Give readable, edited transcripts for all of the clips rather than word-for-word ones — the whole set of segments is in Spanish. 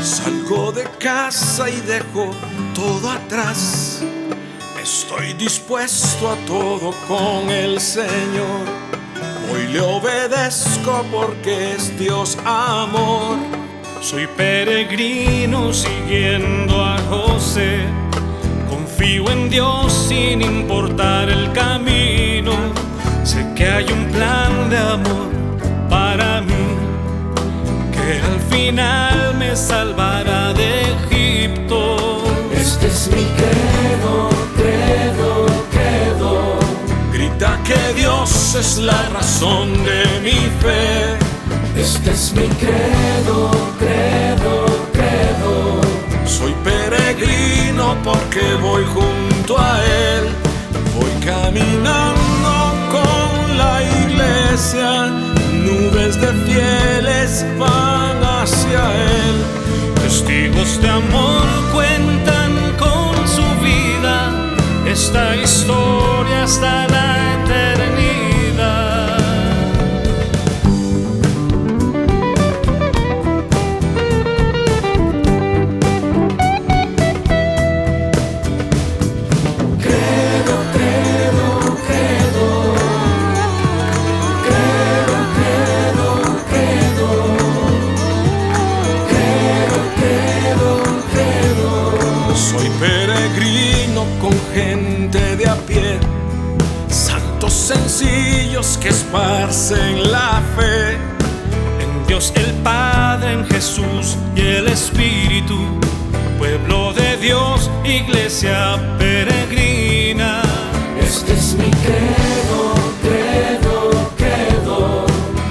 Salgo de casa y dejo todo atrás. Estoy dispuesto a todo con el Señor. Hoy le obedezco porque es Dios amor. Soy peregrino siguiendo a José. Confío en Dios sin importar el camino. Sé que hay un plan de amor para mí, que al final me salvará de Egipto. Este es mi credo, credo, credo. Grita que Dios es la razón de mi fe. Este es mi credo, credo, credo. Soy peregrino porque voy junto a Él. Voy caminando con la iglesia. Nubes de fieles van hacia Él. Testigos de amor cuentan con su vida esta historia hasta la eternidad. Credo, credo, credo. Credo, credo, credo. Credo, credo, credo. Soy peregrino con gente de a pie, santos sencillos que esparcen la fe. En Dios el Padre, en Jesús y el Espíritu, pueblo de Dios, iglesia peregrina. Este es mi credo, credo, credo.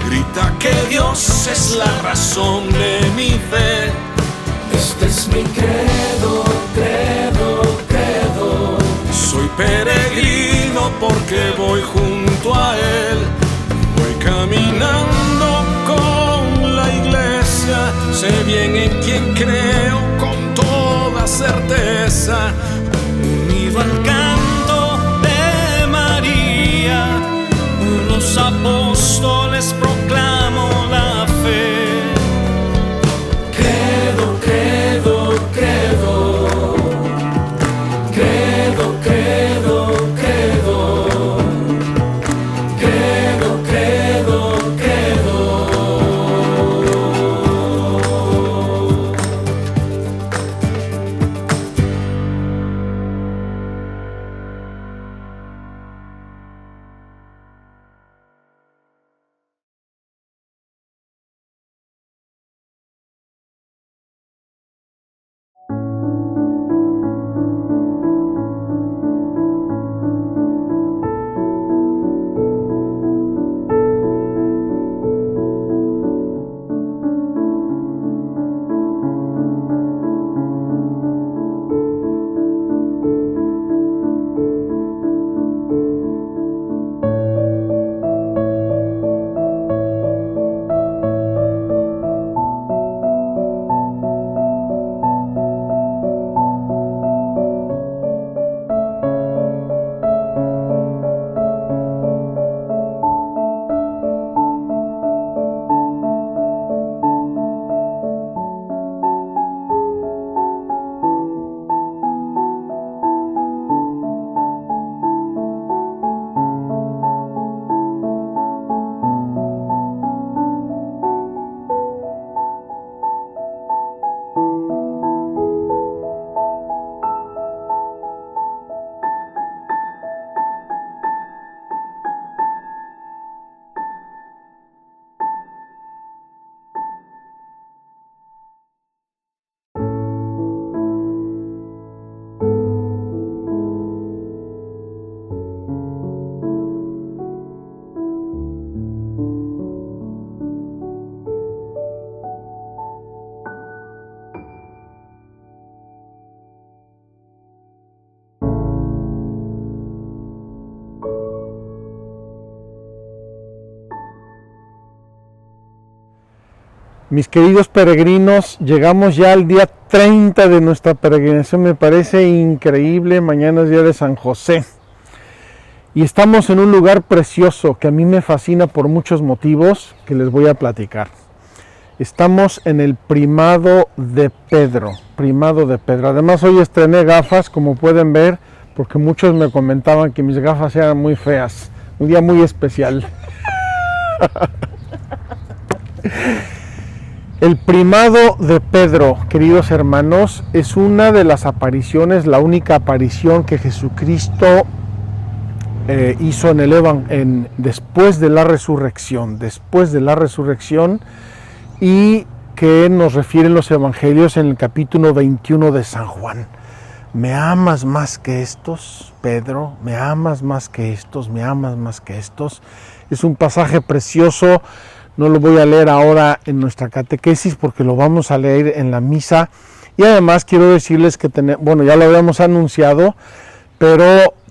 Grita que Dios es la razón de mi fe. Este es mi credo, credo, credo. Soy peregrino porque voy junto a Él. Voy caminando con la iglesia. Sé bien en quién creo con toda certeza. Unido al canto de María, los apóstoles proclamo la fe. Credo, credo, credo. Credo, credo, credo. Credo, credo, credo. Mis queridos peregrinos, llegamos ya al día 30 de nuestra peregrinación, me parece increíble. Mañana es día de San José y estamos en un lugar precioso que a mí me fascina por muchos motivos que les voy a platicar. Estamos en el primado de Pedro. Además hoy estrené gafas, como pueden ver, porque muchos me comentaban que mis gafas eran muy feas. Un día muy especial. El primado de Pedro, queridos hermanos, es una de las apariciones, la única aparición que Jesucristo hizo después de la resurrección, y que nos refieren los evangelios en el capítulo 21 de San Juan. ¿Me amas más que estos, Pedro? ¿Me amas más que estos? ¿Me amas más que estos? Es un pasaje precioso. No lo voy a leer ahora en nuestra catequesis porque lo vamos a leer en la misa. Y además quiero decirles que ya lo habíamos anunciado, pero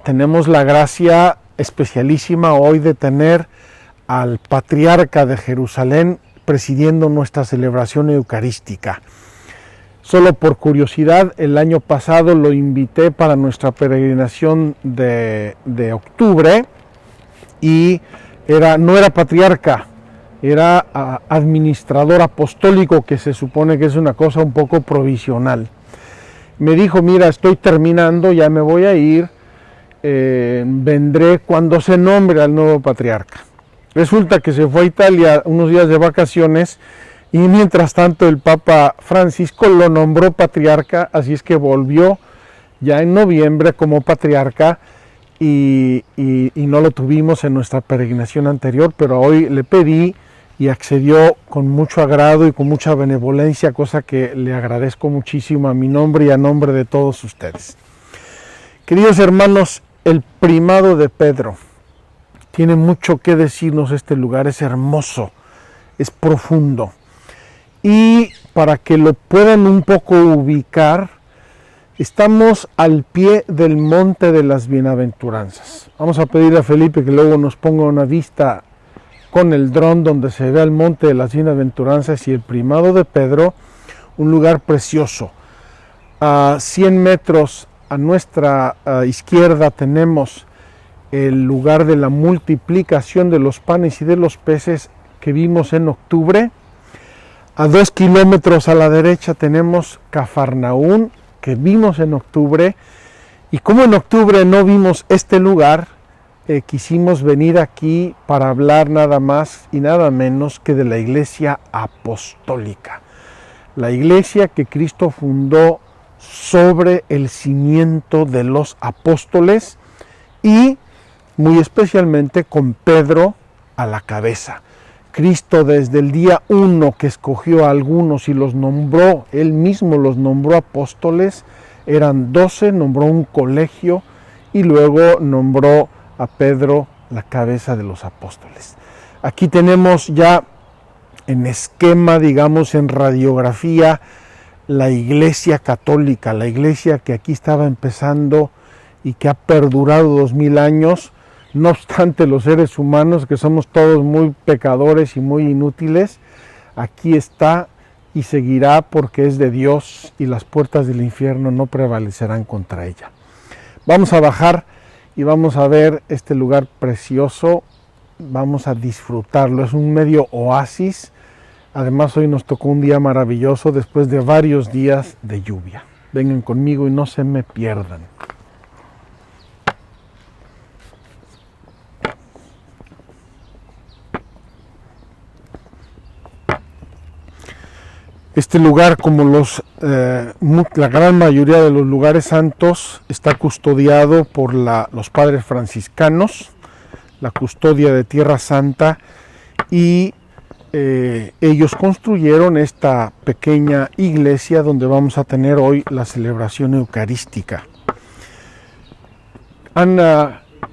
tenemos la gracia especialísima hoy de tener al patriarca de Jerusalén presidiendo nuestra celebración eucarística. Solo por curiosidad, el año pasado lo invité para nuestra peregrinación de octubre y no era patriarca, era administrador apostólico, que se supone que es una cosa un poco provisional. Me dijo, mira, estoy terminando, ya me voy a ir, vendré cuando se nombre al nuevo patriarca. Resulta que se fue a Italia unos días de vacaciones y mientras tanto el Papa Francisco lo nombró patriarca, así es que volvió ya en noviembre como patriarca y no lo tuvimos en nuestra peregrinación anterior, pero hoy le pedí y accedió con mucho agrado y con mucha benevolencia, cosa que le agradezco muchísimo a mi nombre y a nombre de todos ustedes. Queridos hermanos, el primado de Pedro tiene mucho que decirnos. Este lugar es hermoso, es profundo. Y para que lo puedan un poco ubicar, estamos al pie del Monte de las Bienaventuranzas. Vamos a pedir a Felipe que luego nos ponga una vista con el dron donde se ve el Monte de las Bienaventuranzas y el primado de Pedro, un lugar precioso. A 100 metros a nuestra izquierda tenemos el lugar de la multiplicación de los panes y de los peces que vimos en octubre. A 2 kilómetros a la derecha tenemos Cafarnaún, que vimos en octubre. Y como en octubre no vimos este lugar, quisimos venir aquí para hablar nada más y nada menos que de la Iglesia Apostólica. La iglesia que Cristo fundó sobre el cimiento de los apóstoles y muy especialmente con Pedro a la cabeza. Cristo desde el día 1 que escogió a algunos y los nombró, él mismo los nombró apóstoles, eran 12, nombró un colegio y luego nombró a Pedro la cabeza de los apóstoles. Aquí tenemos ya en esquema, digamos en radiografía, la iglesia católica, la iglesia que aquí estaba empezando y que ha perdurado 2000 años, no obstante los seres humanos que somos todos muy pecadores y muy inútiles, aquí está y seguirá porque es de Dios y las puertas del infierno no prevalecerán contra ella. Vamos a bajar y vamos a ver este lugar precioso, vamos a disfrutarlo, es un medio oasis. Además hoy nos tocó un día maravilloso después de varios días de lluvia. Vengan conmigo y no se me pierdan. Este lugar, como la gran mayoría de los lugares santos, está custodiado por los padres franciscanos, la custodia de Tierra Santa, y ellos construyeron esta pequeña iglesia donde vamos a tener hoy la celebración eucarística.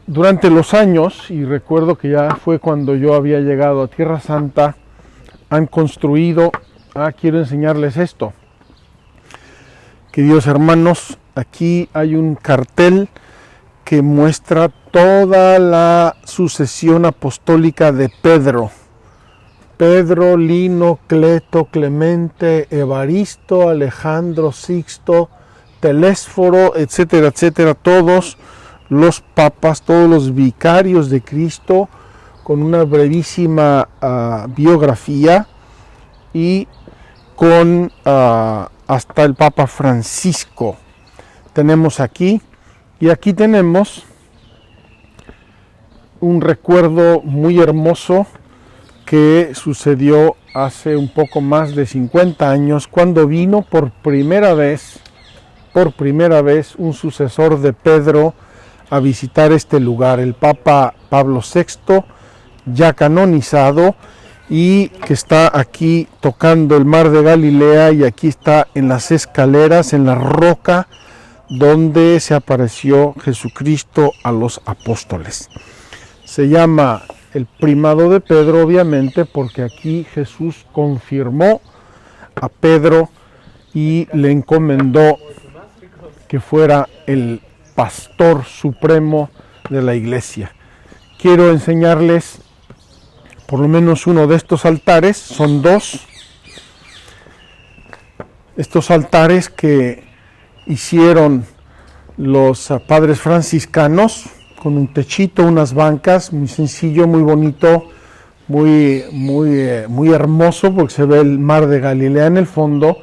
Durante los años, y recuerdo que ya fue cuando yo había llegado a Tierra Santa, han construido. Quiero enseñarles esto. Queridos hermanos, aquí hay un cartel que muestra toda la sucesión apostólica de Pedro. Pedro, Lino, Cleto, Clemente, Evaristo, Alejandro, Sixto, Telésforo, etcétera, etcétera. Todos los papas, todos los vicarios de Cristo, con una brevísima biografía. Y con hasta el Papa Francisco. Tenemos aquí, y aquí tenemos un recuerdo muy hermoso que sucedió hace un poco más de 50 años, cuando vino por primera vez un sucesor de Pedro a visitar este lugar, el Papa Pablo VI, ya canonizado, y que está aquí tocando el mar de Galilea, y aquí está en las escaleras, en la roca donde se apareció Jesucristo a los apóstoles. Se llama el primado de Pedro, obviamente, porque aquí Jesús confirmó a Pedro y le encomendó que fuera el pastor supremo de la iglesia. Quiero enseñarles por lo menos uno de estos altares, son dos. Estos altares que hicieron los padres franciscanos, con un techito, unas bancas, muy sencillo, muy bonito, muy hermoso, porque se ve el mar de Galilea en el fondo.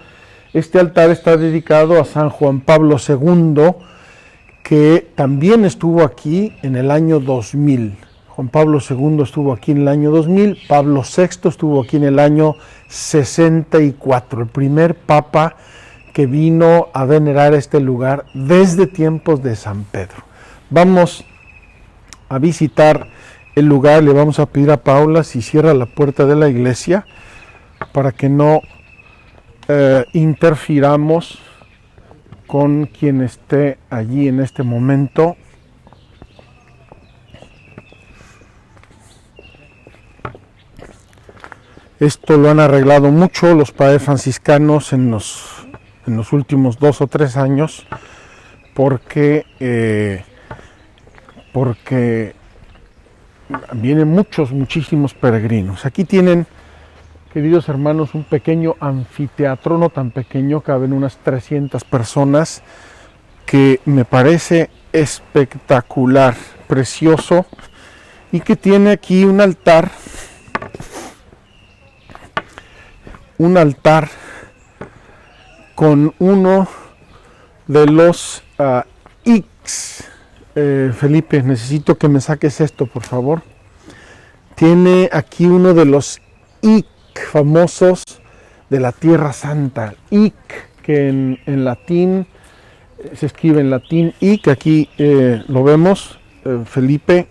Este altar está dedicado a San Juan Pablo II, que también estuvo aquí en el año 2000. Juan Pablo II estuvo aquí en el año 2000, Pablo VI estuvo aquí en el año 64, el primer papa que vino a venerar este lugar desde tiempos de San Pedro. Vamos a visitar el lugar, le vamos a pedir a Paula si cierra la puerta de la iglesia para que no interfiramos con quien esté allí en este momento. Esto lo han arreglado mucho los padres franciscanos en los últimos 2 o 3 años, porque vienen muchísimos peregrinos. Aquí tienen, queridos hermanos, un pequeño anfiteatro, no tan pequeño, caben unas 300 personas, que me parece espectacular, precioso, y que tiene aquí un altar con uno de los X. Felipe, necesito que me saques esto, por favor. Tiene aquí uno de los Ic famosos de la Tierra Santa. Ic, que en latín se escribe en latín Ic. Aquí lo vemos. Felipe,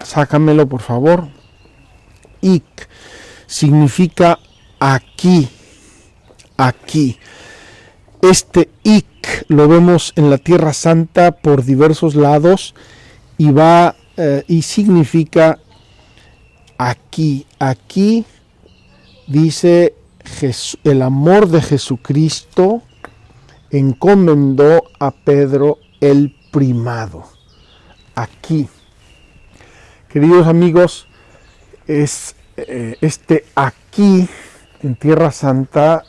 sácamelo, por favor. Ic significa aquí. Este Ic lo vemos en la Tierra Santa por diversos lados y y significa aquí. Aquí dice el amor de Jesucristo encomendó a Pedro el primado. Aquí, queridos amigos, es este aquí en Tierra Santa.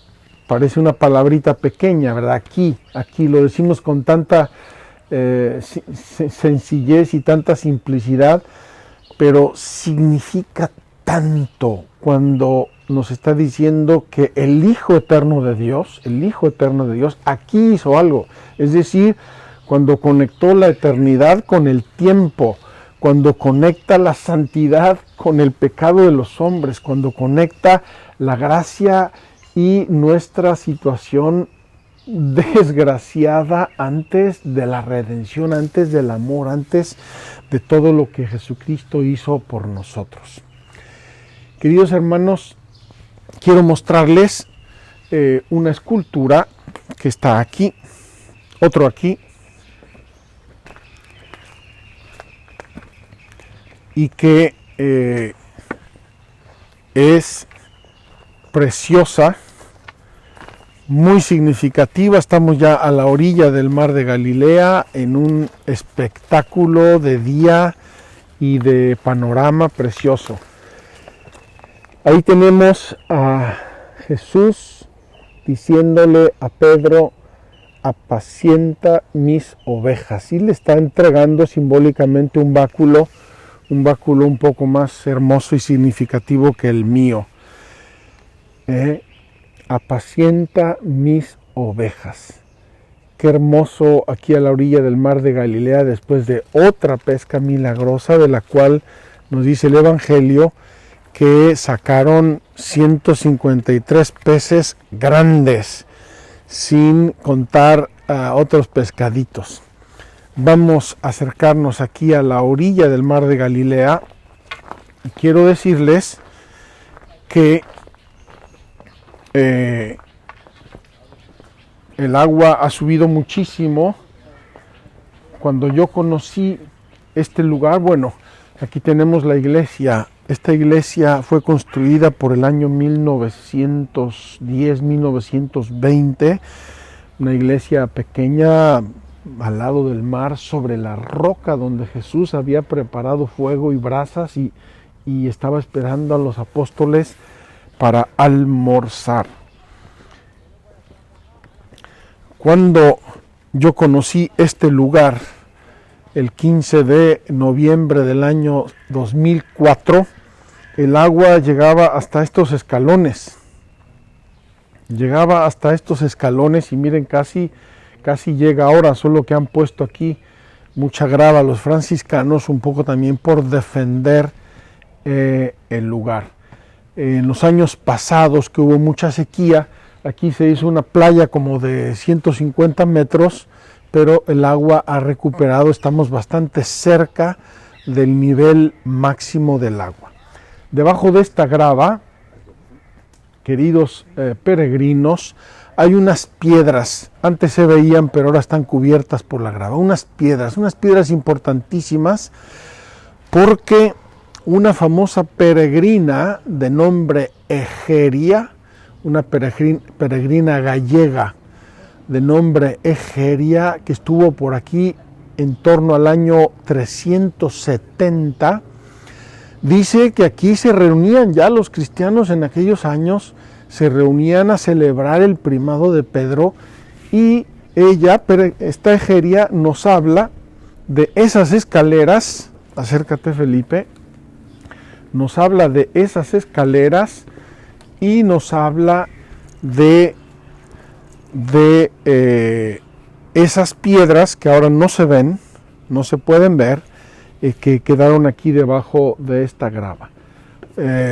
Parece una palabrita pequeña, ¿verdad? Aquí lo decimos con tanta sencillez y tanta simplicidad, pero significa tanto cuando nos está diciendo que el Hijo Eterno de Dios, aquí hizo algo. Es decir, cuando conectó la eternidad con el tiempo, cuando conecta la santidad con el pecado de los hombres, cuando conecta la gracia y nuestra situación desgraciada antes de la redención, antes del amor, antes de todo lo que Jesucristo hizo por nosotros. Queridos hermanos, quiero mostrarles una escultura que está aquí, otro aquí, y que es preciosa, muy significativa. Estamos ya a la orilla del mar de Galilea en un espectáculo de día y de panorama precioso. Ahí tenemos a Jesús diciéndole a Pedro: apacienta mis ovejas, y le está entregando simbólicamente un báculo un poco más hermoso y significativo que el mío. apacienta mis ovejas. Qué hermoso aquí a la orilla del mar de Galilea, después de otra pesca milagrosa, de la cual nos dice el Evangelio que sacaron 153 peces grandes, sin contar a otros pescaditos. Vamos a acercarnos aquí a la orilla del mar de Galilea y quiero decirles que el agua ha subido muchísimo. Cuando yo conocí este lugar, bueno, aquí tenemos la iglesia. Esta iglesia fue construida por el año 1910-1920, una iglesia pequeña al lado del mar, sobre la roca donde Jesús había preparado fuego y brasas y estaba esperando a los apóstoles para almorzar. Cuando yo conocí este lugar, el 15 de noviembre del año 2004, el agua llegaba hasta estos escalones. Llegaba hasta estos escalones y miren, casi llega ahora, solo que han puesto aquí mucha grava los franciscanos, un poco también por defender el lugar. En los años pasados, que hubo mucha sequía, aquí se hizo una playa como de 150 metros, pero el agua ha recuperado, estamos bastante cerca del nivel máximo del agua. Debajo de esta grava, queridos peregrinos, hay unas piedras, antes se veían pero ahora están cubiertas por la grava, unas piedras importantísimas, porque una famosa peregrina de nombre Egeria, una peregrina gallega de nombre Egeria, que estuvo por aquí en torno al año 370, dice que aquí se reunían ya los cristianos en aquellos años, se reunían a celebrar el primado de Pedro, y ella, esta Egeria, nos habla de esas escaleras. Acércate, Felipe. Nos habla de esas escaleras y nos habla de esas piedras que ahora no se ven, no se pueden ver, que quedaron aquí debajo de esta grava.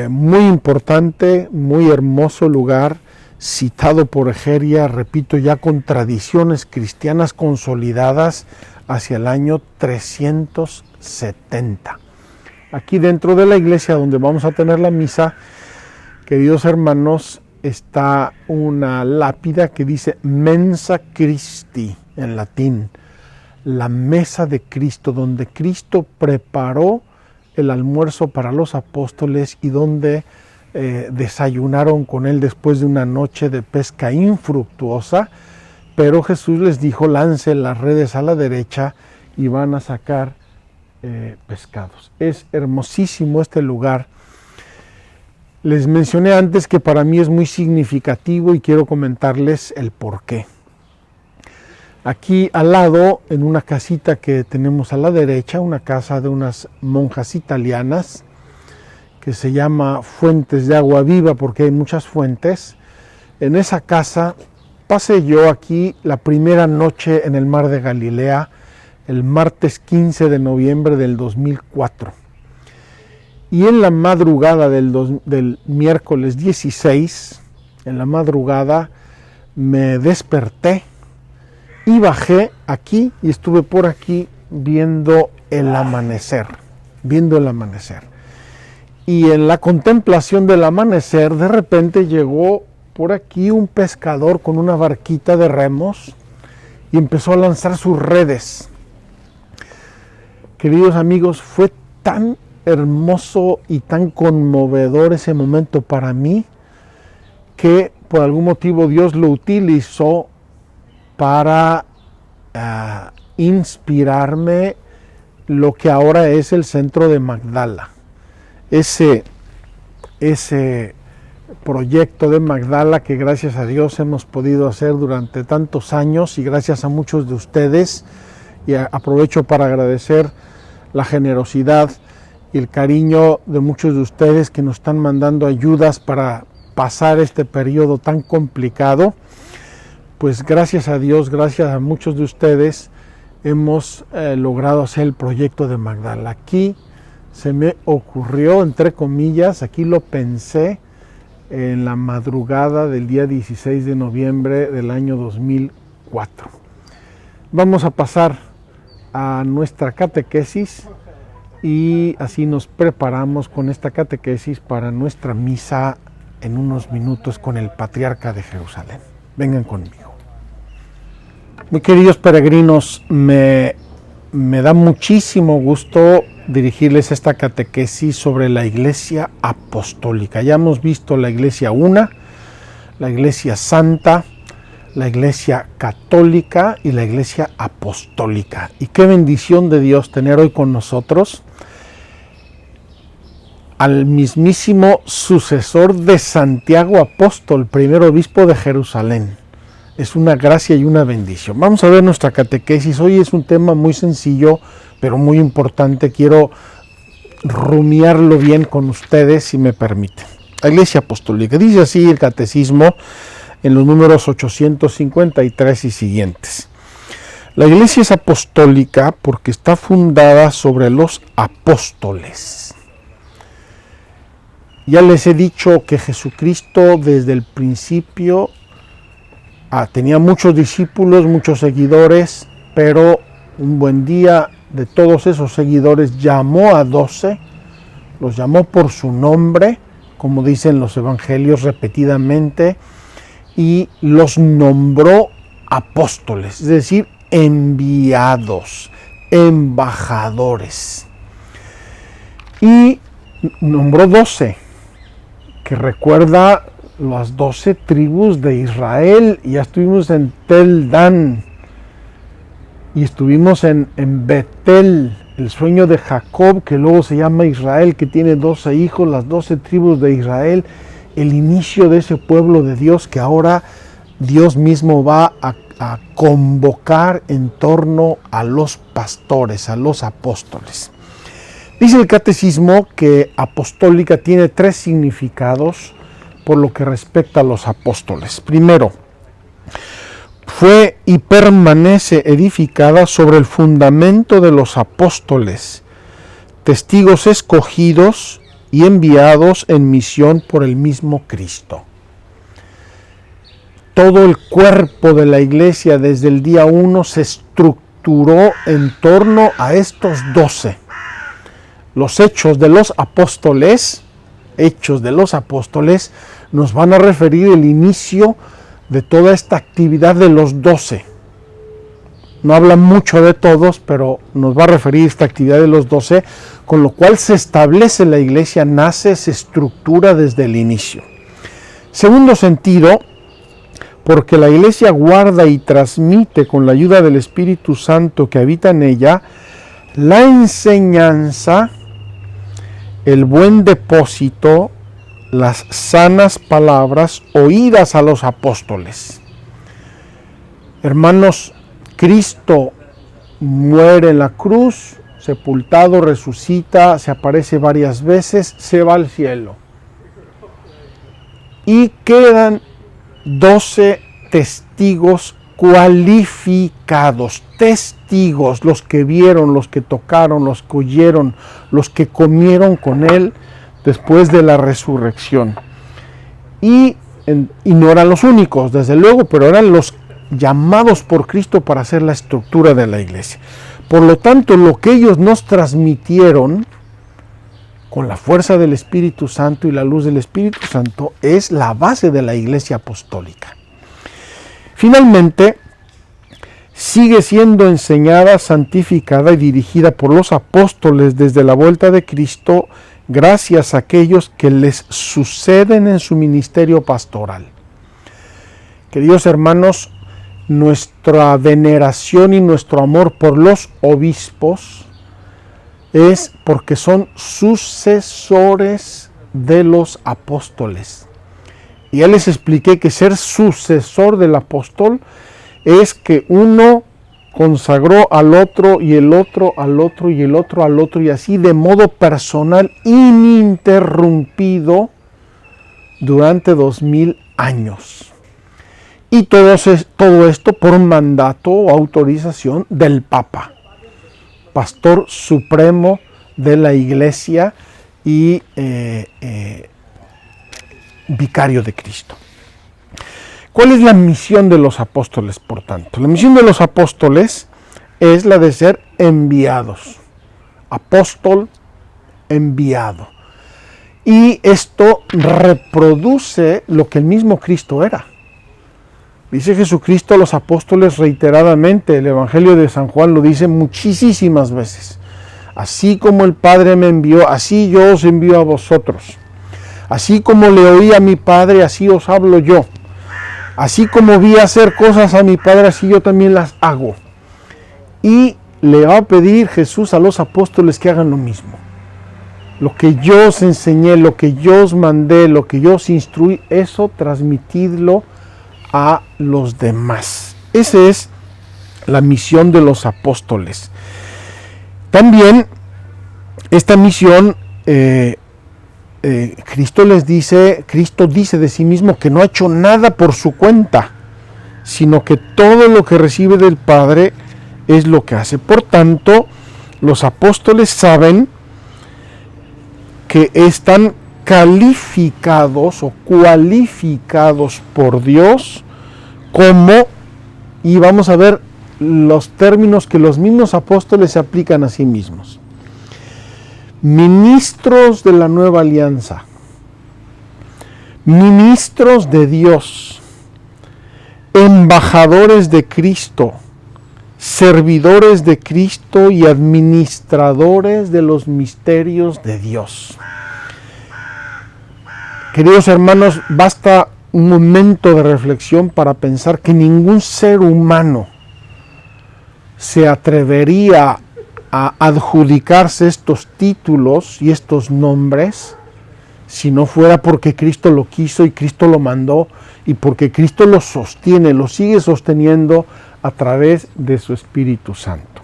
Muy importante, muy hermoso lugar, citado por Egeria, repito, ya con tradiciones cristianas consolidadas hacia el año 370. Aquí dentro de la iglesia donde vamos a tener la misa, queridos hermanos, está una lápida que dice Mensa Christi en latín, la mesa de Cristo, donde Cristo preparó el almuerzo para los apóstoles y donde desayunaron con él después de una noche de pesca infructuosa, pero Jesús les dijo: lancen las redes a la derecha y van a sacar pescados. Es hermosísimo este lugar. Les mencioné antes que para mí es muy significativo y quiero comentarles el por qué. Aquí al lado, en una casita que tenemos a la derecha, una casa de unas monjas italianas que se llama Fuentes de Agua Viva, porque hay muchas fuentes. En esa casa pasé yo aquí la primera noche en el mar de Galilea, el martes 15 de noviembre del 2004. Y en la madrugada del miércoles 16, en la madrugada me desperté y bajé aquí y estuve por aquí viendo el amanecer. Y en la contemplación del amanecer, de repente llegó por aquí un pescador con una barquita de remos y empezó a lanzar sus redes. Queridos amigos, fue tan hermoso y tan conmovedor ese momento para mí, que por algún motivo Dios lo utilizó para inspirarme lo que ahora es el centro de Magdala. Ese proyecto de Magdala que gracias a Dios hemos podido hacer durante tantos años y gracias a muchos de ustedes, y aprovecho para agradecer la generosidad y el cariño de muchos de ustedes que nos están mandando ayudas para pasar este periodo tan complicado, pues gracias a Dios, gracias a muchos de ustedes, hemos logrado hacer el proyecto de Magdala. Aquí se me ocurrió, entre comillas, aquí lo pensé en la madrugada del día 16 de noviembre del año 2004. Vamos a pasar a nuestra catequesis y así nos preparamos con esta catequesis para nuestra misa en unos minutos con el Patriarca de Jerusalén. Vengan conmigo. Muy queridos peregrinos, me da muchísimo gusto dirigirles esta catequesis sobre la Iglesia Apostólica. Ya hemos visto la Iglesia una, la Iglesia Santa, la Iglesia Católica y la Iglesia Apostólica. Y qué bendición de Dios tener hoy con nosotros al mismísimo sucesor de Santiago Apóstol, primer obispo de Jerusalén. Es una gracia y una bendición. Vamos a ver nuestra catequesis. Hoy es un tema muy sencillo, pero muy importante. Quiero rumiarlo bien con ustedes, si me permiten. La Iglesia Apostólica. Dice así el Catecismo en los números 853 y siguientes. La Iglesia es apostólica porque está fundada sobre los apóstoles. Ya les he dicho que Jesucristo desde el principio tenía muchos discípulos, muchos seguidores, pero un buen día de todos esos seguidores llamó a 12, los llamó por su nombre, como dicen los evangelios repetidamente, y los nombró apóstoles, es decir, enviados, embajadores. Y nombró 12, que recuerda las 12 tribus de Israel. Ya estuvimos en Tel Dan y estuvimos en Betel, el sueño de Jacob, que luego se llama Israel, que tiene 12 hijos, las 12 tribus de Israel, el inicio de ese pueblo de Dios que ahora Dios mismo va a convocar en torno a los pastores, a los apóstoles. Dice el Catecismo que apostólica tiene 3 significados por lo que respecta a los apóstoles. Primero, fue y permanece edificada sobre el fundamento de los apóstoles, testigos escogidos y enviados en misión por el mismo Cristo. Todo el cuerpo de la Iglesia desde el día 1 se estructuró en torno a estos 12. Los hechos de los apóstoles nos van a referir el inicio de toda esta actividad de los 12. No habla mucho de todos, pero nos va a referir esta actividad de los 12, con lo cual se establece la Iglesia, nace, se estructura desde el inicio. Segundo sentido, porque la Iglesia guarda y transmite con la ayuda del Espíritu Santo que habita en ella la enseñanza, el buen depósito, las sanas palabras oídas a los apóstoles. Hermanos, Cristo muere en la cruz, sepultado, resucita, se aparece varias veces, se va al cielo. Y quedan 12 testigos cualificados, testigos, los que vieron, los que tocaron, los que oyeron, los que comieron con Él después de la resurrección. Y no eran los únicos, desde luego, pero eran los llamados por Cristo para hacer la estructura de la Iglesia. Por lo tanto, lo que ellos nos transmitieron con la fuerza del Espíritu Santo y la luz del Espíritu Santo es la base de la Iglesia Apostólica. Finalmente, sigue siendo enseñada, santificada y dirigida por los apóstoles desde la vuelta de Cristo, gracias a aquellos que les suceden en su ministerio pastoral. Queridos hermanos, nuestra veneración y nuestro amor por los obispos es porque son sucesores de los apóstoles. Y ya les expliqué que ser sucesor del apóstol es que uno consagró al otro y el otro al otro y el otro al otro, y así de modo personal, ininterrumpido, durante 2000 años. Y todo esto por un mandato o autorización del Papa, pastor supremo de la Iglesia y vicario de Cristo. ¿Cuál es la misión de los apóstoles, por tanto? La misión de los apóstoles es la de ser enviados. Apóstol, enviado. Y esto reproduce lo que el mismo Cristo era. Dice Jesucristo a los apóstoles reiteradamente, el Evangelio de San Juan lo dice muchísimas veces. Así como el Padre me envió, así yo os envío a vosotros. Así como le oí a mi Padre, así os hablo yo. Así como vi hacer cosas a mi Padre, así yo también las hago. Y le va a pedir Jesús a los apóstoles que hagan lo mismo. Lo que yo os enseñé, lo que yo os mandé, lo que yo os instruí, eso transmitidlo a los demás. Esa es la misión de los apóstoles. También esta misión, Cristo dice de sí mismo que no ha hecho nada por su cuenta, sino que todo lo que recibe del Padre es lo que hace. Por tanto, los apóstoles saben que están calificados o cualificados por Dios como, y vamos a ver los términos que los mismos apóstoles se aplican a sí mismos, ministros de la nueva alianza, ministros de Dios, embajadores de Cristo, servidores de Cristo y administradores de los misterios de Dios. Queridos hermanos, basta un momento de reflexión para pensar que ningún ser humano se atrevería a adjudicarse estos títulos y estos nombres si no fuera porque Cristo lo quiso y Cristo lo mandó y porque Cristo lo sostiene, lo sigue sosteniendo a través de su Espíritu Santo.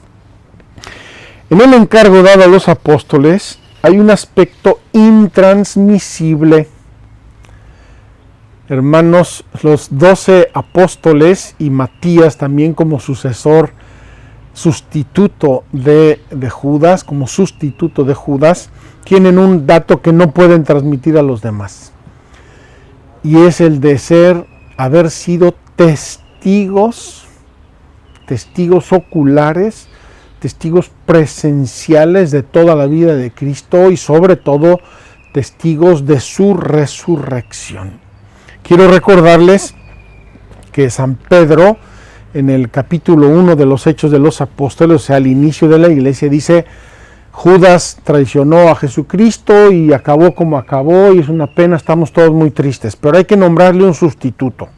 En el encargo dado a los apóstoles hay un aspecto intransmisible. Hermanos, los 12 apóstoles y Matías también como sustituto de Judas, tienen un dato que no pueden transmitir a los demás. Y es el de haber sido testigos oculares, testigos presenciales de toda la vida de Cristo y sobre todo testigos de su resurrección. Quiero recordarles que San Pedro, en el capítulo 1 de los Hechos de los Apóstoles, o sea, al inicio de la iglesia, dice: Judas traicionó a Jesucristo y acabó como acabó, y es una pena, estamos todos muy tristes, pero hay que nombrarle un sustituto.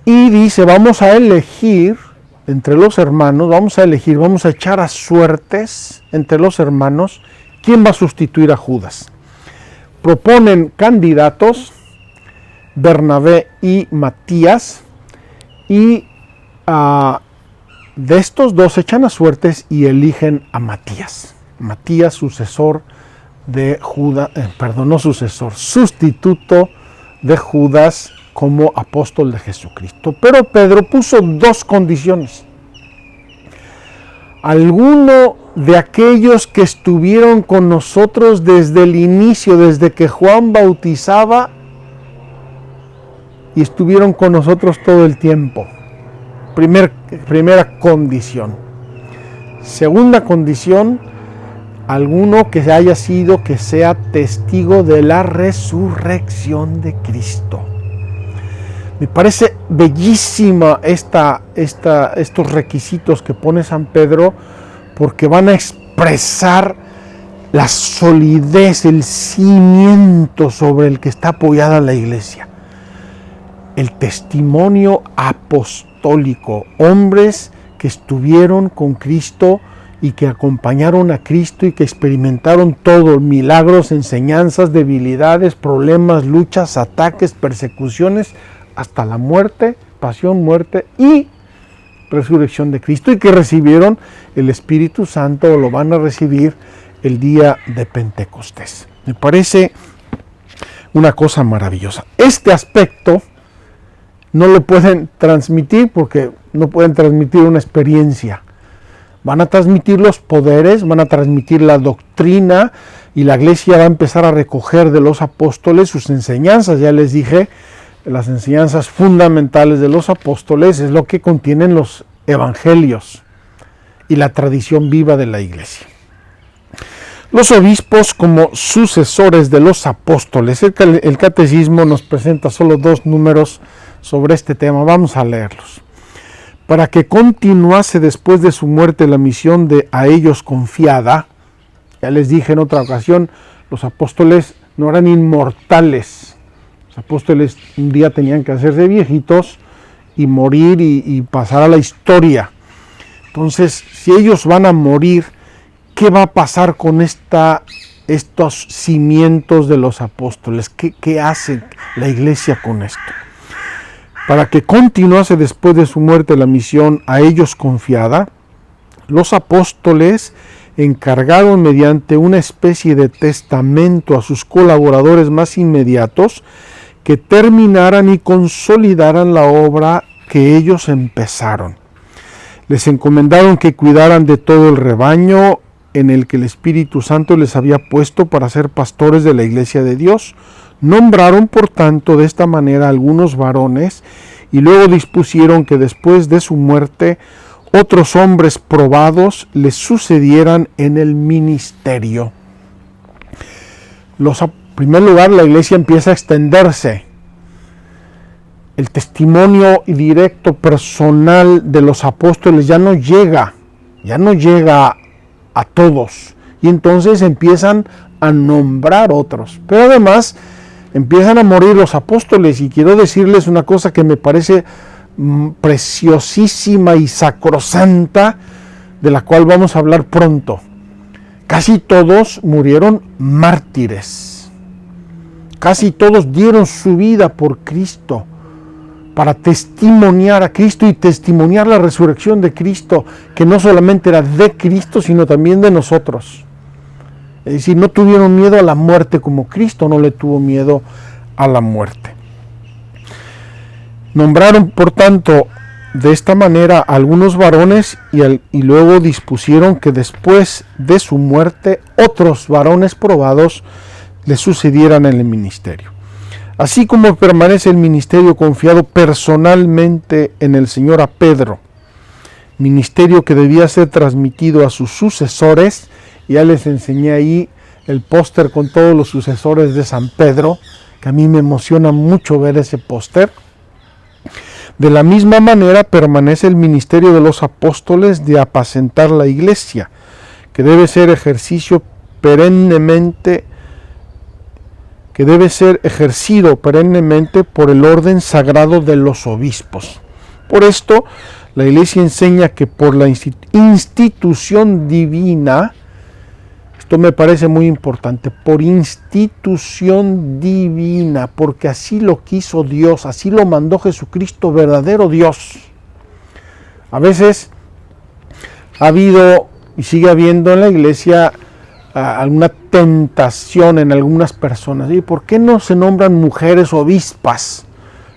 Y dice, vamos a elegir entre los hermanos, vamos a echar a suertes entre los hermanos quién va a sustituir a Judas. Proponen candidatos, Bernabé y Matías, y de estos dos echan a suertes y eligen a Matías. Matías, sucesor de Judas, sustituto de Judas como apóstol de Jesucristo. Pero Pedro puso dos condiciones. Alguno de aquellos que estuvieron con nosotros desde el inicio, desde que Juan bautizaba, y estuvieron con nosotros todo el tiempo. Primera condición. Segunda condición, alguno que sea testigo de la resurrección de Cristo. Me parece bellísima estos requisitos que pone San Pedro, porque van a expresar la solidez, el cimiento sobre el que está apoyada la iglesia. El testimonio apostólico, hombres que estuvieron con Cristo y que acompañaron a Cristo y que experimentaron todo, milagros, enseñanzas, debilidades, problemas, luchas, ataques, persecuciones, hasta la muerte, pasión, muerte y resurrección de Cristo, y que recibieron el Espíritu Santo o lo van a recibir el día de Pentecostés. Me parece una cosa maravillosa. Este aspecto no lo pueden transmitir porque no pueden transmitir una experiencia. Van a transmitir los poderes, van a transmitir la doctrina, y la iglesia va a empezar a recoger de los apóstoles sus enseñanzas. Ya les dije, las enseñanzas fundamentales de los apóstoles es lo que contienen los evangelios y la tradición viva de la iglesia. Los obispos como sucesores de los apóstoles. El catecismo nos presenta solo 2 números sobre este tema. Vamos a leerlos. Para que continuase después de su muerte la misión de a ellos confiada. Ya les dije en otra ocasión, los apóstoles no eran inmortales. Los apóstoles un día tenían que hacerse viejitos y morir y pasar a la historia. Entonces, si ellos van a morir, ¿qué va a pasar con estos cimientos de los apóstoles? ¿Qué hace la iglesia con esto? Para que continuase después de su muerte la misión a ellos confiada, los apóstoles encargaron mediante una especie de testamento a sus colaboradores más inmediatos que terminaran y consolidaran la obra que ellos empezaron. Les encomendaron que cuidaran de todo el rebaño en el que el Espíritu Santo les había puesto para ser pastores de la iglesia de Dios. Nombraron, por tanto, de esta manera algunos varones y luego dispusieron que después de su muerte otros hombres probados les sucedieran en el ministerio. En primer lugar, la iglesia empieza a extenderse. El testimonio directo personal de los apóstoles ya no llega a todos. Y entonces empiezan a nombrar otros. Pero además empiezan a morir los apóstoles. Y quiero decirles una cosa que me parece preciosísima y sacrosanta, de la cual vamos a hablar pronto. Casi todos murieron mártires. Casi todos dieron su vida por Cristo, para testimoniar a Cristo y testimoniar la resurrección de Cristo, que no solamente era de Cristo, sino también de nosotros. Es decir, no tuvieron miedo a la muerte como Cristo no le tuvo miedo a la muerte. Nombraron, por tanto, de esta manera a algunos varones y luego dispusieron que después de su muerte otros varones probados le sucedieran en el ministerio. Así como permanece el ministerio confiado personalmente en el Señor a Pedro, ministerio que debía ser transmitido a sus sucesores. Ya les enseñé ahí el póster con todos los sucesores de San Pedro, que a mí me emociona mucho ver ese póster. De la misma manera permanece el ministerio de los apóstoles de apacentar la iglesia, que debe ser ejercido perennemente por el orden sagrado de los obispos. Por esto, la iglesia enseña que por la institución divina, esto me parece muy importante, por institución divina, porque así lo quiso Dios, así lo mandó Jesucristo, verdadero Dios. A veces ha habido y sigue habiendo en la iglesia alguna tentación en algunas personas. ¿Y por qué no se nombran mujeres obispas?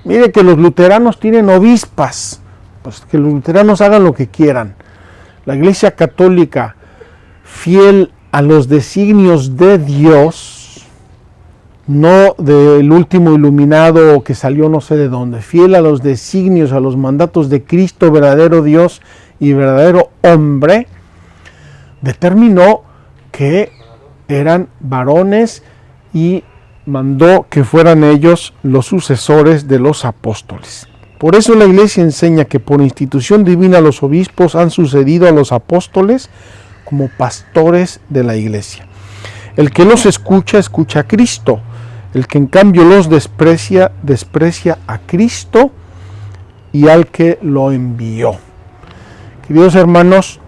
Mire que los luteranos tienen obispas, pues que los luteranos hagan lo que quieran. La iglesia católica, fiel a los designios de Dios, no del último iluminado que salió no sé de dónde, fiel a los designios, a los mandatos de Cristo, verdadero Dios y verdadero hombre, determinó que eran varones y mandó que fueran ellos los sucesores de los apóstoles. Por eso la iglesia enseña que por institución divina los obispos han sucedido a los apóstoles como pastores de la iglesia. El que los escucha, escucha a Cristo. El que en cambio los desprecia, desprecia a Cristo y al que lo envió. Queridos hermanos,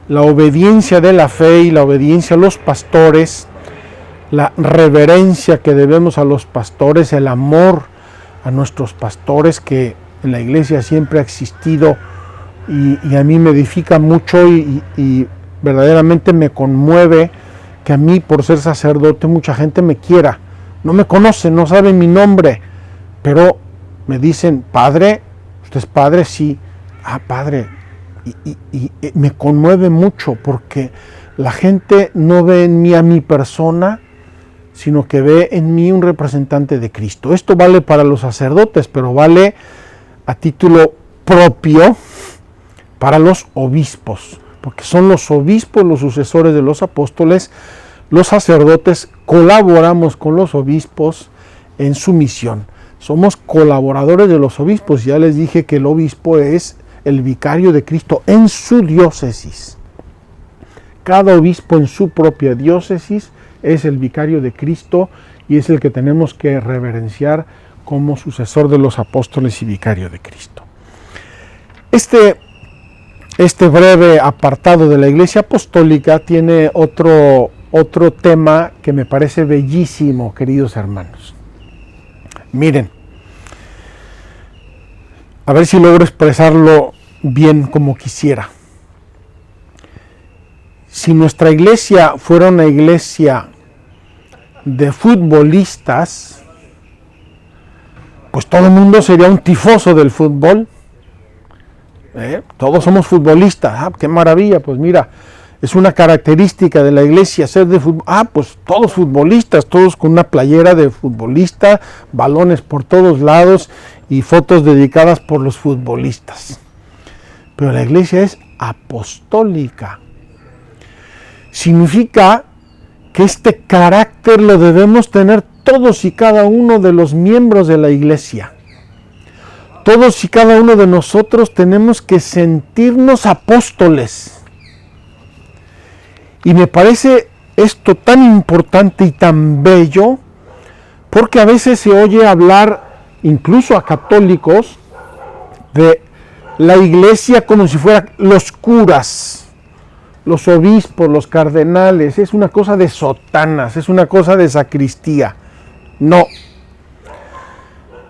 la obediencia de la fe y la obediencia a los pastores, la reverencia que debemos a los pastores, el amor a nuestros pastores que en la iglesia siempre ha existido y a mí me edifica mucho y verdaderamente me conmueve que a mí, por ser sacerdote, mucha gente me quiera, no me conocen, no saben mi nombre, pero me dicen, padre, ¿usted es padre? Sí. Ah, padre. Y me conmueve mucho porque la gente no ve en mí a mi persona, sino que ve en mí un representante de Cristo. Esto vale para los sacerdotes, pero vale a título propio para los obispos, porque son los obispos los sucesores de los apóstoles. Los sacerdotes colaboramos con los obispos en su misión. Somos colaboradores de los obispos. Ya les dije que el obispo es el vicario de Cristo en su diócesis. Cada obispo en su propia diócesis es el vicario de Cristo y es el que tenemos que reverenciar como sucesor de los apóstoles y vicario de Cristo. Este breve apartado de la Iglesia Apostólica tiene otro tema que me parece bellísimo, queridos hermanos. Miren, a ver si logro expresarlo bien como quisiera. Si nuestra iglesia fuera una iglesia de futbolistas, pues todo el mundo sería un tifoso del fútbol. Todos somos futbolistas. Ah, qué maravilla. Pues mira, es una característica de la iglesia ser de fútbol. Ah, pues todos futbolistas, todos con una playera de futbolista, balones por todos lados y fotos dedicadas por los futbolistas. Pero la iglesia es apostólica. Significa que este carácter lo debemos tener todos y cada uno de los miembros de la iglesia. Todos y cada uno de nosotros tenemos que sentirnos apóstoles. Y me parece esto tan importante y tan bello, porque a veces se oye hablar, incluso a católicos, de la iglesia como si fueran los curas, los obispos, los cardenales. Es una cosa de sotanas, es una cosa de sacristía. No.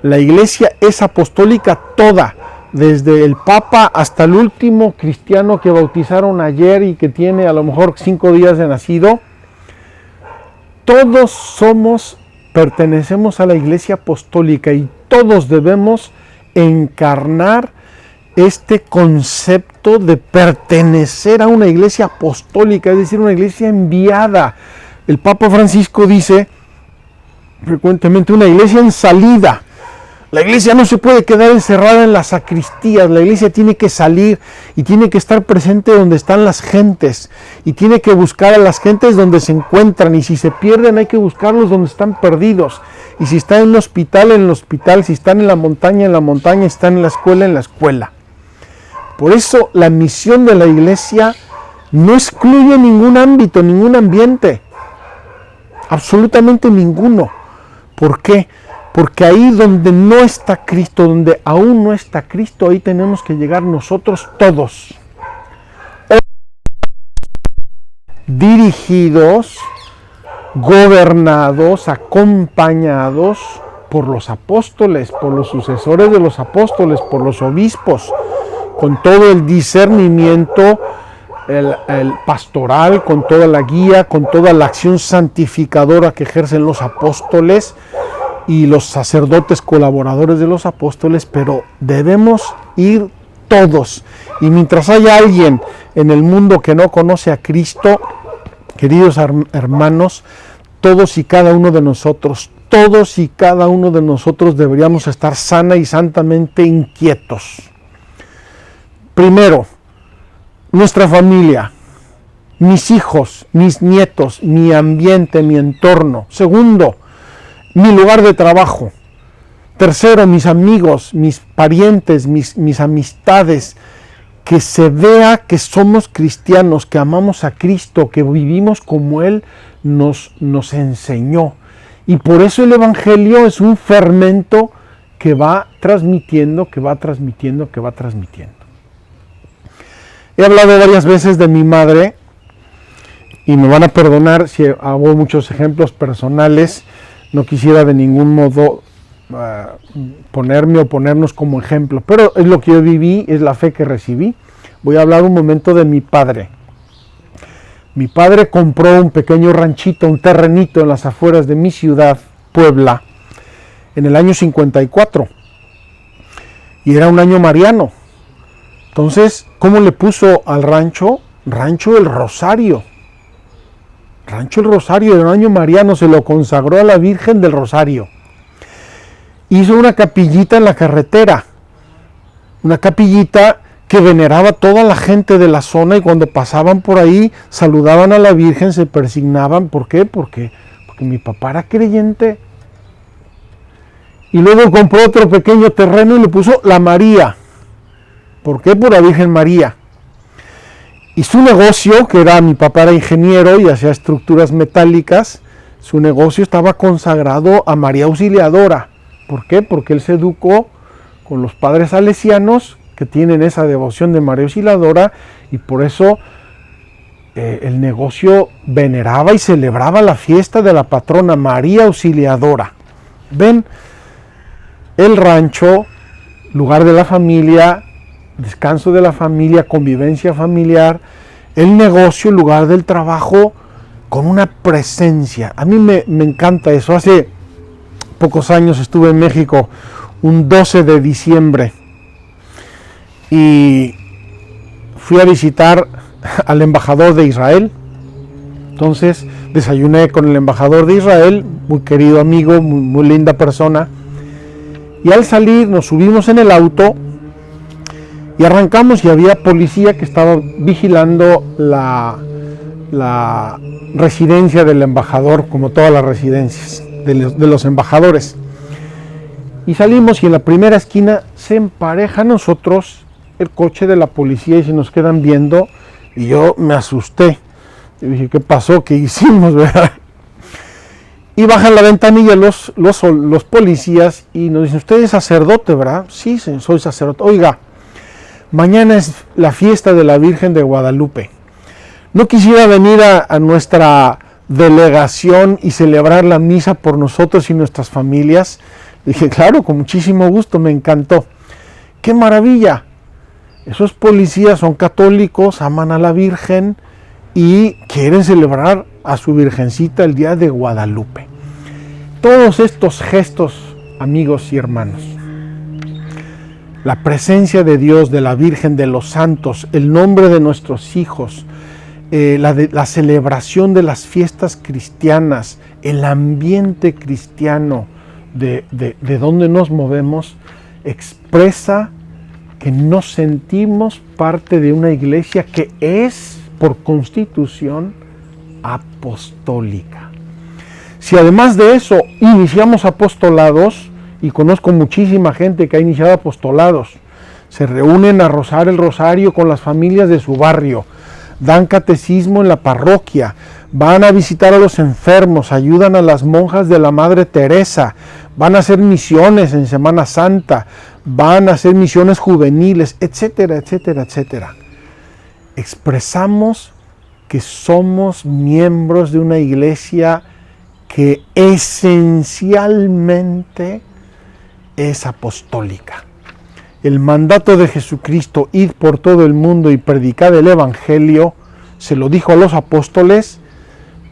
La iglesia es apostólica toda, desde el Papa hasta el último cristiano que bautizaron ayer y que tiene a lo mejor 5 días de nacido. Todos pertenecemos a la iglesia apostólica y todos debemos encarnar este concepto de pertenecer a una iglesia apostólica, es decir, una iglesia enviada. El Papa Francisco dice frecuentemente una iglesia en salida. La iglesia no se puede quedar encerrada en las sacristías, la iglesia tiene que salir y tiene que estar presente donde están las gentes y tiene que buscar a las gentes donde se encuentran, y si se pierden hay que buscarlos donde están perdidos, y si están en el hospital, si están en la montaña, si están en la escuela. Por eso la misión de la iglesia no excluye ningún ámbito, ningún ambiente, absolutamente ninguno. ¿Por qué? Porque ahí donde no está Cristo, donde aún no está Cristo, ahí tenemos que llegar nosotros todos. Dirigidos, gobernados, acompañados por los apóstoles, por los sucesores de los apóstoles, por los obispos, con todo el discernimiento, el pastoral, con toda la guía, con toda la acción santificadora que ejercen los apóstoles y los sacerdotes colaboradores de los apóstoles, pero debemos ir todos. Y mientras haya alguien en el mundo que no conoce a Cristo, queridos hermanos, todos y cada uno de nosotros deberíamos estar sana y santamente inquietos. Primero, nuestra familia, mis hijos, mis nietos, mi ambiente, mi entorno. Segundo, mi lugar de trabajo. Tercero, mis amigos, mis parientes, mis amistades. Que se vea que somos cristianos, que amamos a Cristo, que vivimos como Él nos enseñó. Y por eso el Evangelio es un fermento que va transmitiendo. He hablado varias veces de mi madre, y me van a perdonar si hago muchos ejemplos personales. No quisiera de ningún modo ponerme o ponernos como ejemplo, pero es lo que yo viví, es la fe que recibí. Voy a hablar un momento de mi padre. Mi padre compró un pequeño ranchito, un terrenito en las afueras de mi ciudad, Puebla, en el año 54. Y era un año mariano. Entonces, ¿cómo le puso al rancho? Rancho El Rosario. Rancho El Rosario, de un año mariano, se lo consagró a la Virgen del Rosario. Hizo una capillita en la carretera. Una capillita que veneraba toda la gente de la zona, y cuando pasaban por ahí saludaban a la Virgen, se persignaban. ¿Por qué? Porque mi papá era creyente. Y luego compró otro pequeño terreno y le puso La María. ¿Por qué? Por la Virgen María. Y su negocio, que era, mi papá era ingeniero y hacía estructuras metálicas, su negocio estaba consagrado a María Auxiliadora. ¿Por qué? Porque él se educó con los padres salesianos, que tienen esa devoción de María Auxiliadora, y por eso el negocio veneraba y celebraba la fiesta de la patrona María Auxiliadora. ¿Ven? El rancho, lugar de la familia, descanso de la familia, convivencia familiar. El negocio, lugar del trabajo, con una presencia. A mí me encanta eso. Hace pocos años estuve en México, un 12 de diciembre, y fui a visitar al embajador de Israel. Entonces desayuné con el embajador de Israel, muy querido amigo, muy linda persona, y al salir nos subimos en el auto y arrancamos, y había policía que estaba vigilando la residencia del embajador, como todas las residencias de los embajadores. Y salimos, y en la primera esquina se empareja a nosotros el coche de la policía y se nos quedan viendo, y yo me asusté. Y dije, ¿qué pasó? ¿Qué hicimos? ¿Verdad? Y bajan la ventanilla los policías y nos dicen, ¿usted es sacerdote, verdad? Sí, soy sacerdote. Oiga, mañana es la fiesta de la Virgen de Guadalupe. ¿No quisiera venir a nuestra delegación y celebrar la misa por nosotros y nuestras familias? Dije, claro, con muchísimo gusto, me encantó. ¡Qué maravilla! Esos policías son católicos, aman a la Virgen y quieren celebrar a su Virgencita el día de Guadalupe. Todos estos gestos, amigos y hermanos, la presencia de Dios, de la Virgen, de los santos, el nombre de nuestros hijos, la celebración de las fiestas cristianas, el ambiente cristiano de donde nos movemos, expresa que nos sentimos parte de una iglesia que es, por constitución, apostólica. Si además de eso iniciamos apostolados, y conozco muchísima gente que ha iniciado apostolados, se reúnen a rezar el rosario con las familias de su barrio, dan catecismo en la parroquia, van a visitar a los enfermos, ayudan a las monjas de la Madre Teresa, van a hacer misiones en Semana Santa, van a hacer misiones juveniles, etcétera, etcétera, etcétera. Expresamos que somos miembros de una iglesia que esencialmente es apostólica. El mandato de Jesucristo, id por todo el mundo y predicad el Evangelio, se lo dijo a los apóstoles,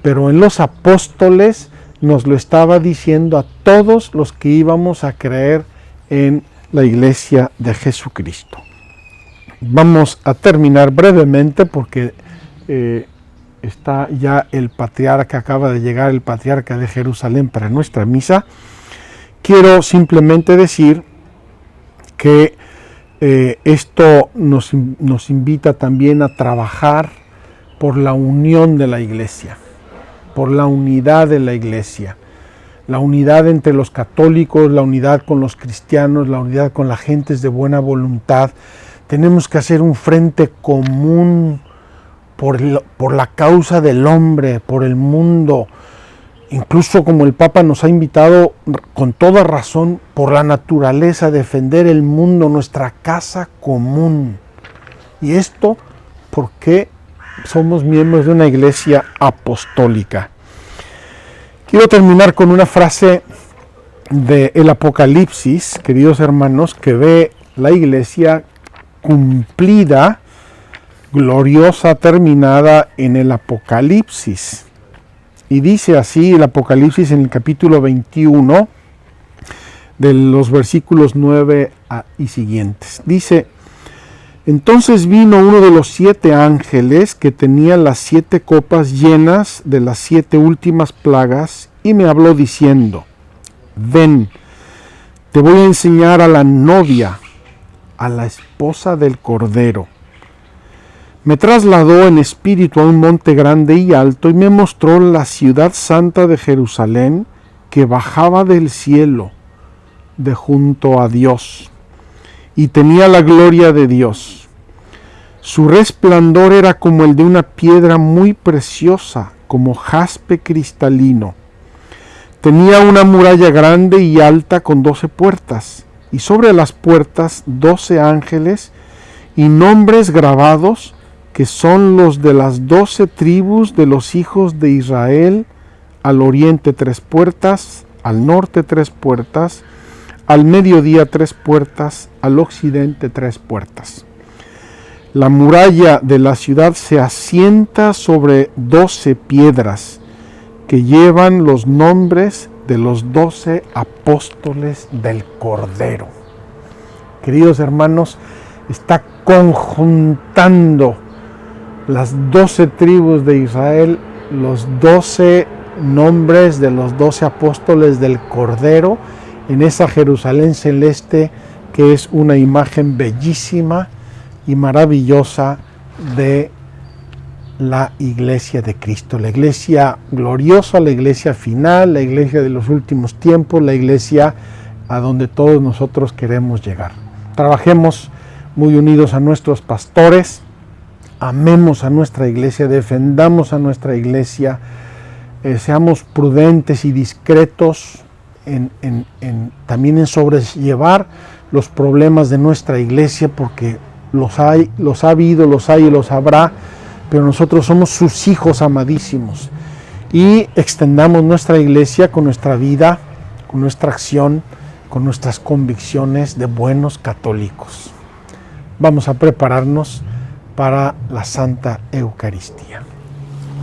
pero en los apóstoles nos lo estaba diciendo a todos los que íbamos a creer en la iglesia de Jesucristo. Vamos a terminar brevemente porque está ya el patriarca, acaba de llegar el patriarca de Jerusalén para nuestra misa. Quiero simplemente decir que esto nos invita también a trabajar por la unión de la iglesia, por la unidad de la iglesia, la unidad entre los católicos, la unidad con los cristianos, la unidad con las gentes de buena voluntad. Tenemos que hacer un frente común por la causa del hombre, por el mundo, incluso como el Papa nos ha invitado con toda razón, por la naturaleza, defender el mundo, nuestra casa común. Y esto porque somos miembros de una iglesia apostólica. Quiero terminar con una frase del Apocalipsis, queridos hermanos, que ve la iglesia cumplida, gloriosa, terminada en el Apocalipsis. Y dice así el Apocalipsis en el capítulo 21, de los versículos 9 y siguientes. Dice: entonces vino uno de los 7 ángeles que tenía las 7 copas llenas de las 7 últimas plagas y me habló diciendo: ven, te voy a enseñar a la novia, a la esposa del Cordero. Me trasladó en espíritu a un monte grande y alto y me mostró la ciudad santa de Jerusalén que bajaba del cielo de junto a Dios y tenía la gloria de Dios. Su resplandor era como el de una piedra muy preciosa, como jaspe cristalino. Tenía una muralla grande y alta con 12 puertas, y sobre las puertas 12 ángeles y nombres grabados que son los de las 12 tribus de los hijos de Israel. Al oriente 3 puertas, al norte 3 puertas, al mediodía 3 puertas, al occidente 3 puertas. La muralla de la ciudad se asienta sobre 12 piedras que llevan los nombres de los 12 apóstoles del Cordero. Queridos hermanos, está conjuntando las 12 tribus de Israel, los 12 nombres de los 12 apóstoles del Cordero, en esa Jerusalén celeste que es una imagen bellísima y maravillosa de la iglesia de Cristo, la iglesia gloriosa, la iglesia final, la iglesia de los últimos tiempos, la iglesia a donde todos nosotros queremos llegar. Trabajemos muy unidos a nuestros pastores, amemos a nuestra iglesia, defendamos a nuestra iglesia, seamos prudentes y discretos también en sobrellevar los problemas de nuestra iglesia, porque los ha habido, los hay y los habrá, pero nosotros somos sus hijos amadísimos, y extendamos nuestra iglesia con nuestra vida, con nuestra acción, con nuestras convicciones de buenos católicos. Vamos a prepararnos para la Santa Eucaristía.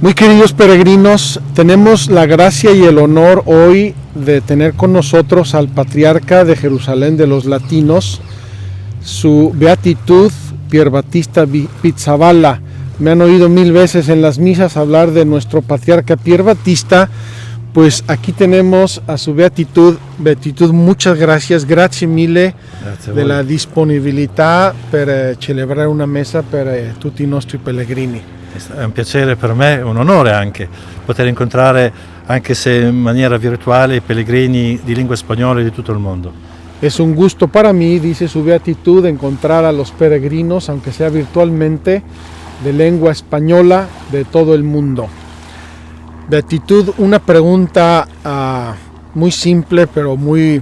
Muy queridos peregrinos, tenemos la gracia y el honor hoy de tener con nosotros al Patriarca de Jerusalén de los Latinos, su Beatitud Pier Battista Pizzaballa. Me han oído 1000 veces en las misas hablar de nuestro Patriarca Pier Battista, pues aquí tenemos a su Beatitud. Beatitud, muchas gracias, grazie mille della disponibilità per celebrare una messa per tutti i nostri pellegrini. È un piacere per me, un onore anche, poter incontrare, anche se in maniera virtuale, i pellegrini di lingua spagnola di tutto il mondo. Es un gusto para mí, dice su Beatitud, encontrar a los peregrinos, aunque sea virtualmente, de lengua española de todo el mundo. Beatitud, una pregunta muy simple pero muy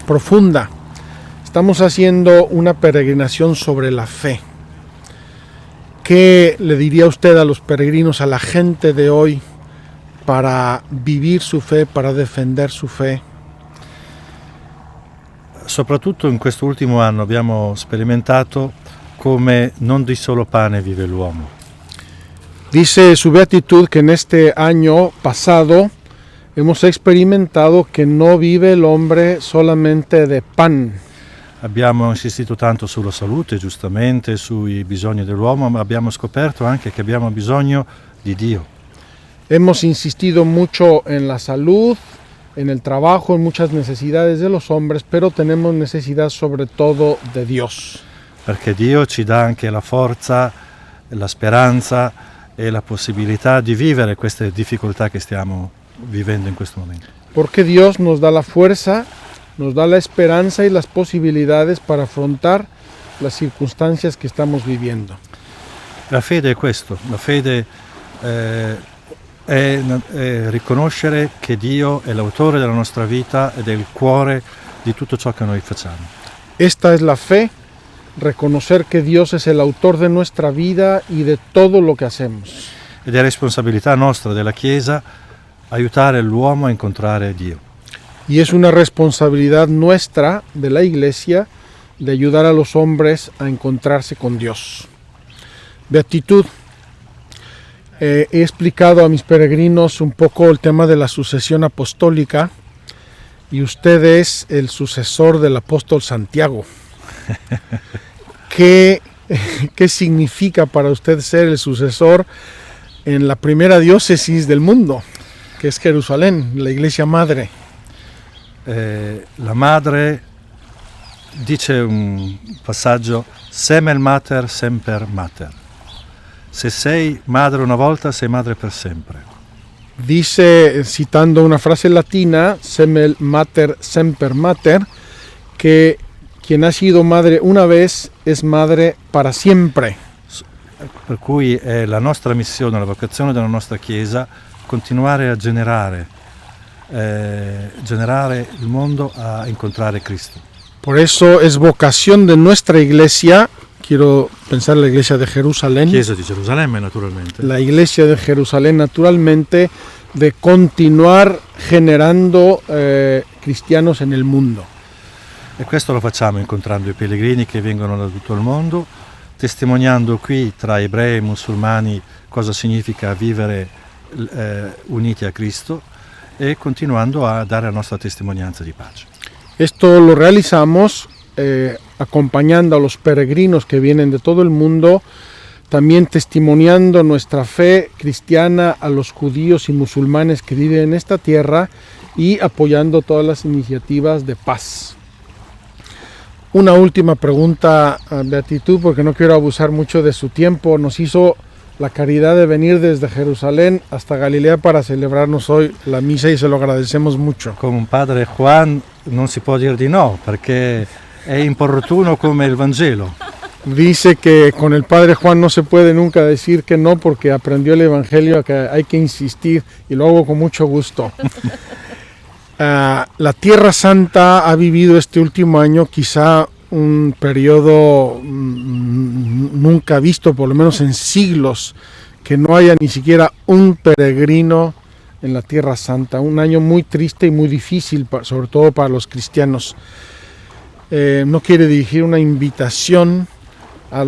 profunda. Estamos haciendo una peregrinación sobre la fe. ¿Qué le diría usted a los peregrinos, a la gente de hoy, para vivir su fe, para defender su fe? Soprattutto in questo ultimo anno abbiamo sperimentato come non di solo pane vive l'uomo. Dice su Beatitud que en este año pasado hemos experimentado que no vive el hombre solamente de pan. Abbiamo insistito tanto sulla salute, giustamente, sui bisogni dell'uomo, ma abbiamo scoperto anche che abbiamo bisogno di Dio. Hemos insistido mucho en la salud, en el trabajo, en muchas necesidades de los hombres, pero tenemos necesidad sobre todo de Dios. Perché Dio ci dà anche la forza, la speranza e la possibilità di vivere queste difficoltà che stiamo vivendo in questo momento. Porque Dios nos da la fuerza, nos da la esperanza y las posibilidades para afrontar las circunstancias que estamos viviendo. La fede è questo, la fede è riconoscere che Dio è l'autore della nostra vita ed è il cuore di tutto ciò che noi facciamo. Esta es la fe, reconocer que Dios es el autor de nuestra vida y de todo lo que hacemos. Ed è responsabilità nostra della Chiesa aiutare l'uomo a incontrare Dio. Y es una responsabilidad nuestra de la Iglesia de ayudar a los hombres a encontrarse con Dios. Beatitud, He explicado a mis peregrinos un poco el tema de la sucesión apostólica y usted es el sucesor del apóstol Santiago. ¿Qué significa para usted ser el sucesor en la primera diócesis del mundo, que es Jerusalén, la iglesia madre? La madre dice un passaggio: semel mater semper mater. Se sei madre una volta, sei madre per sempre. Dice, citando una frase latina, semel mater semper mater, que quien ha sido madre una vez es madre para siempre. Per cui è la nostra missione, la vocazione della nostra Chiesa, continuare a generare il mondo a incontrare Cristo. Por eso es vocación de nuestra iglesia, quiero pensar en la iglesia de Jerusalén, Chiesa di Gerusalemme naturalmente, la iglesia de Jerusalén naturalmente, de continuar generando cristianos en el mundo. e questo lo facciamo incontrando i pellegrini che vengono da tutto il mondo, testimoniando qui tra ebrei e musulmani cosa significa vivere uniti a Cristo e continuando a dare la nostra testimonianza di pace. Esto lo realizamos acompañando a los peregrinos que vienen de todo el mundo, también testimoniando nuestra fe cristiana a los judíos y musulmanes que viven en esta tierra y apoyando todas las iniciativas de paz. Una última pregunta, Beatitud, porque no quiero abusar mucho de su tiempo. Nos hizo la caridad de venir desde Jerusalén hasta Galilea para celebrarnos hoy la misa y se lo agradecemos mucho. Come un padre Juan non si può dire di no, perché è importuno come il Vangelo. Dice que con el Padre Juan no se puede nunca decir que no porque aprendió el Evangelio que hay que insistir y lo hago con mucho gusto. La Tierra Santa ha vivido este último año quizá un periodo nunca visto, por lo menos en siglos, que no haya ni siquiera un peregrino en la Tierra Santa. Un año muy triste y muy difícil, sobre todo para los cristianos. No quiere dirigir una invitación a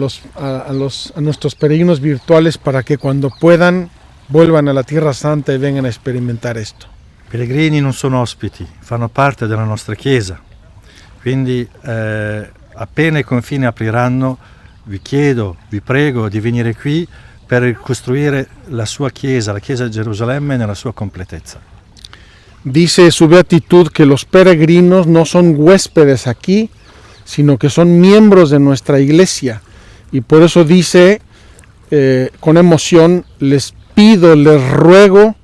nuestros peregrinos virtuales para que cuando puedan vuelvan a la Tierra Santa y vengan a experimentar esto. I pellegrini non sono ospiti, fanno parte della nostra Chiesa, quindi appena i confini apriranno vi chiedo, vi prego di venire qui per costruire la sua Chiesa, la Chiesa di Gerusalemme nella sua completezza. Dice su beatitud que los peregrinos no son huéspedes aquí, sino que son miembros de nuestra iglesia. Y por eso dice con emoción, les pido, les ruego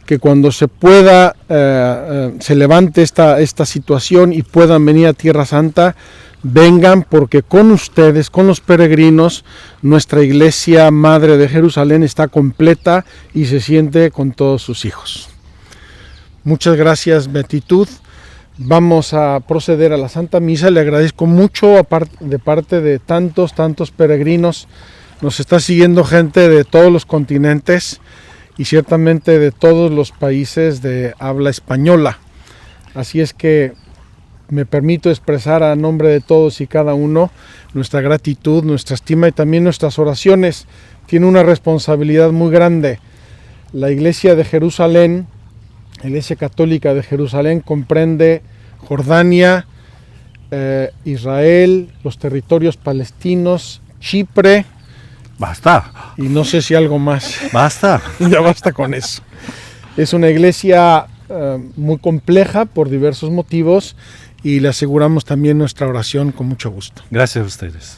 que cuando se pueda, se levante esta situación y puedan venir a Tierra Santa, vengan, porque con ustedes, con los peregrinos, nuestra iglesia madre de Jerusalén está completa y se siente con todos sus hijos. Muchas gracias, Beatitud. Vamos a proceder a la Santa Misa. Le agradezco mucho de parte de tantos peregrinos. Nos está siguiendo gente de todos los continentes y ciertamente de todos los países de habla española. Así es que me permito expresar a nombre de todos y cada uno nuestra gratitud, nuestra estima y también nuestras oraciones. Tiene una responsabilidad muy grande. La Iglesia de Jerusalén, la Iglesia Católica de Jerusalén, comprende Jordania, Israel, los territorios palestinos, Chipre. Basta. Y no sé si algo más. Basta. Ya basta con eso. Es una iglesia muy compleja por diversos motivos y le aseguramos también nuestra oración con mucho gusto. Gracias a ustedes.